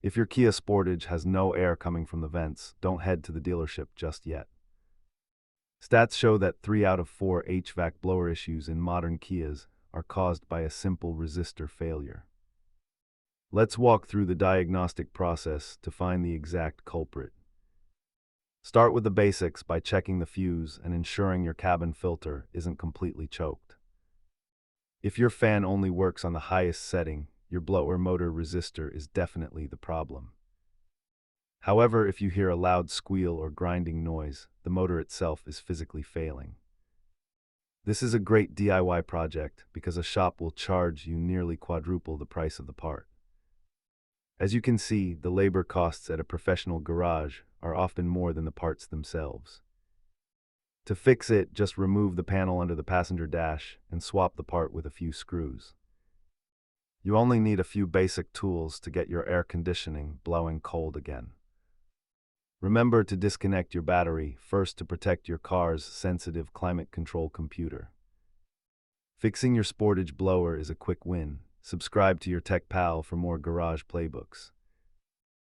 If your Kia Sportage has no air coming from the vents, don't head to the dealership just yet. Stats show that 3 out of 4 HVAC blower issues in modern Kias are caused by a simple resistor failure. Let's walk through the diagnostic process to find the exact culprit. Start with the basics by checking the fuse and ensuring your cabin filter isn't completely choked. If your fan only works on the highest setting, your blower motor resistor is definitely the problem. However, if you hear a loud squeal or grinding noise, the motor itself is physically failing. This is a great DIY project because a shop will charge you nearly quadruple the price of the part. As you can see, the labor costs at a professional garage are often more than the parts themselves. To fix it, just remove the panel under the passenger dash and swap the part with a few screws. You only need a few basic tools to get your air conditioning blowing cold again. Remember to disconnect your battery first to protect your car's sensitive climate control computer. Fixing your Sportage blower is a quick win. Subscribe to your Tech Pal for more garage playbooks.